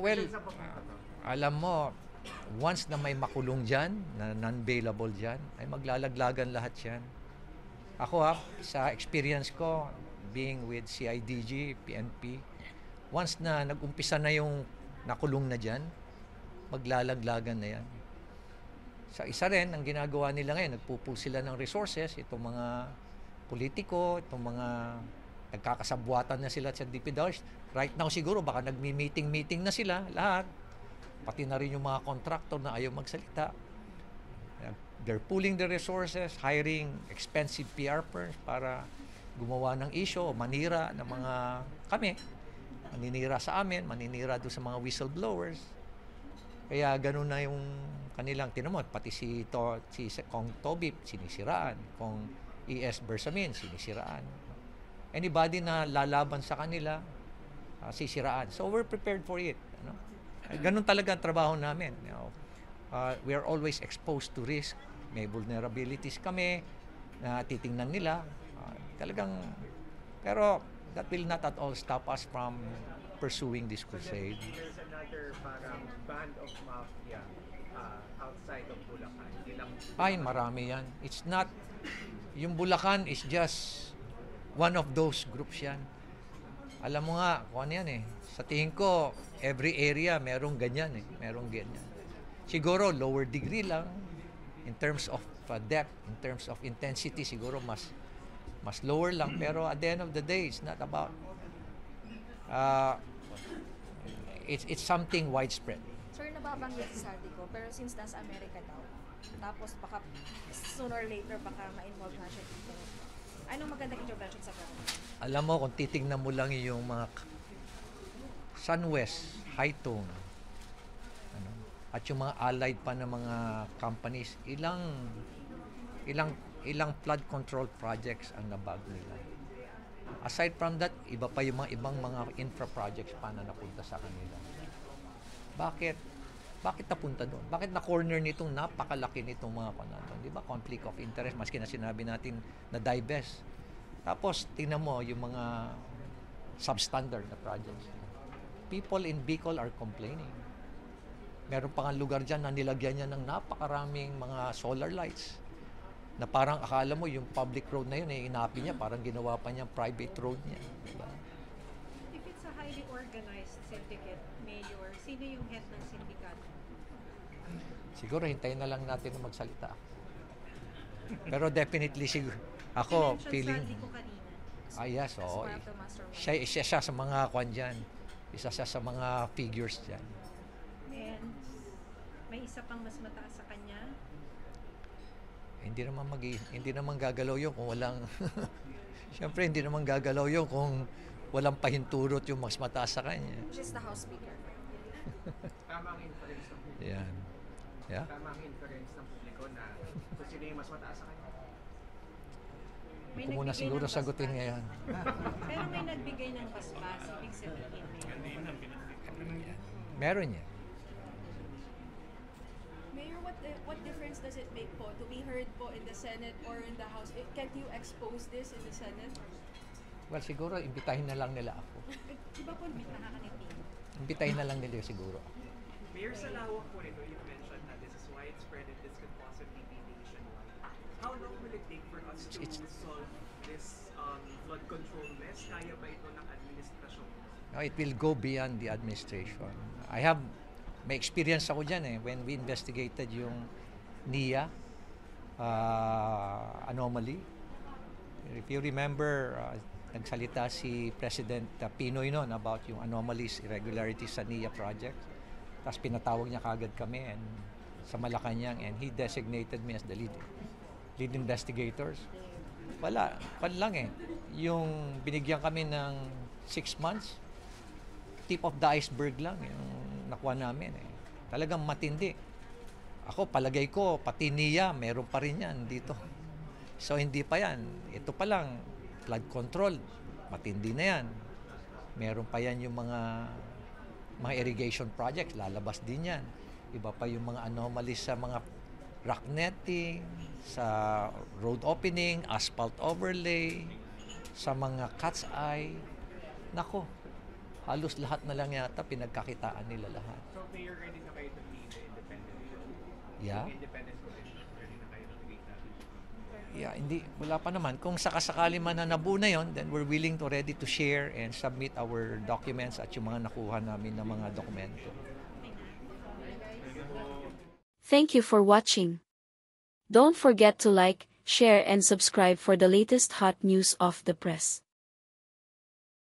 Well, alam mo, once na may makulong dyan, na non-bailable dyan, ay maglalaglagan lahat yan. Ako sa experience ko, being with CIDG, PNP, once na nag-umpisa na yung nakulong na dyan, maglalaglagan na yan. Sa isa rin, ang ginagawa nila ngayon, nagpupull sila ng resources, itong mga politiko, itong mga nagkakasabwatan na sila sa DPWH. Right now siguro, baka nagmi-meeting na sila, lahat. Pati na rin yung mga contractor na ayaw magsalita. They're pooling the resources, hiring expensive PR firms para gumawa ng issue, manira ng mga kami, maninira sa amin, maninira doon sa mga whistleblowers. Kaya ganun na yung kanilang tinamot. Pati si Kong Tobip, sinisiraan. Kong E.S. Bersamin, sinisiraan. Anybody na lalaban sa kanila, sisiraan. So we're prepared for it. Ano? Ganun talaga ang trabaho namin. We are always exposed to risk. May vulnerabilities kami na titingnan nila. Pero that will not at all stop us from pursuing this crusade. There's another parang band of mafia outside of Bulacan. Ay, marami yan. It's not, yung Bulacan is just one of those groups yan. Alam mo nga, kung ano yan sa tingin ko, every area merong ganyan merong ganyan. Siguro lower degree lang, in terms of depth, in terms of intensity, siguro mas lower lang. Pero at the end of the day, it's not about, it's something widespread. Sir, nababanggit si Saldi ko, pero since nasa Amerika daw, tapos baka sooner or later baka ma-involve na siya dito. Anong magandang intervention sa government? Alam mo, kung titingnan mo lang yung mga Sunwest, Hightone, at yung mga allied pa na mga companies, ilang flood control projects ang nabago nila. Aside from that, iba pa yung mga ibang mga infra projects pa na napunta sa kanila. Bakit napunta doon? Bakit na-corner nitong napakalaki nitong mga panahon? Di ba? Conflict of interest, maski na sinabi natin na divest. Tapos, tingnan mo yung mga substandard na projects. People in Bicol are complaining. Meron pa nga lugar dyan na nilagyan niya ng napakaraming mga solar lights na parang akala mo yung public road na yun, inapi niya, parang ginawa pa niya private road niya. Diba? If it's a highly organized syndicate, Mayor, sino yung head ng sindikato? Siguro hintayin na lang natin na magsalita. Pero definitely siguro, ako feeling... Saldi ko kanina. Yes, oo. Part of the mastermind. Siya sa mga kwan dyan. Isa siya sa mga figures dyan. And may isa pang mas mataas sa kanya. Hindi naman gagalaw yun kung walang Siyempre hindi naman gagalaw yun kung walang pahintulot yung mas mataas sa kanya. Which is the House Speaker. Tamang inference ng publiko. Yan. Yeah. Tamang inference ng publiko na kung sino yung mas mataas sa kanya. Hindi ko muna siguro sagutin ngayon. Pero may nagbigay ng basbas, ibig sabihin Meron yan. Mayor, what difference does it make po to be heard po in the Senate or in the House? Can't you expose this in the Senate? Well, siguro imbitahin na lang nila ako. Iba po, nakakangiti. Imbitahin na lang nila siguro. Mayor, sa lawak po nito, you've mentioned that this is widespread and this could possibly be nationwide. How long will it take for us to solve this flood control mess? Kaya ba ito ng administrasyon? No, it will go beyond the administration. May experience ako dyan when we investigated yung NIA anomaly. If you remember, nagsalita si President Pinoy noon about yung anomalies, irregularities sa NIA project. Tapos pinatawag niya kagad kami sa Malacanang and he designated me as the lead investigators. Wala lang Yung binigyan kami ng 6 months, tip of the iceberg lang yung nakuha namin Talagang matindi. Ako, palagay ko, pati NIA, meron pa rin yan dito. So, hindi pa yan. Ito pa lang, flood control, matindi na yan. Meron pa yan yung mga irrigation projects, lalabas din yan. Iba pa yung mga anomalies sa mga rock netting, sa road opening, asphalt overlay, sa mga cat's eye. Nako, halos lahat na lang yata pinagkakitaan nila lahat. So, Mayor, ready na kayo to be the independent? Yeah. Independent commissioner, ready na kayo to be that? Yeah, hindi, wala pa naman. Kung sakasakali man na nabuo na yun, then we're willing to ready to share and submit our documents at yung mga nakuha namin na mga dokumento. Thank you for watching. Don't forget to like, share and subscribe for the latest hot news of the press.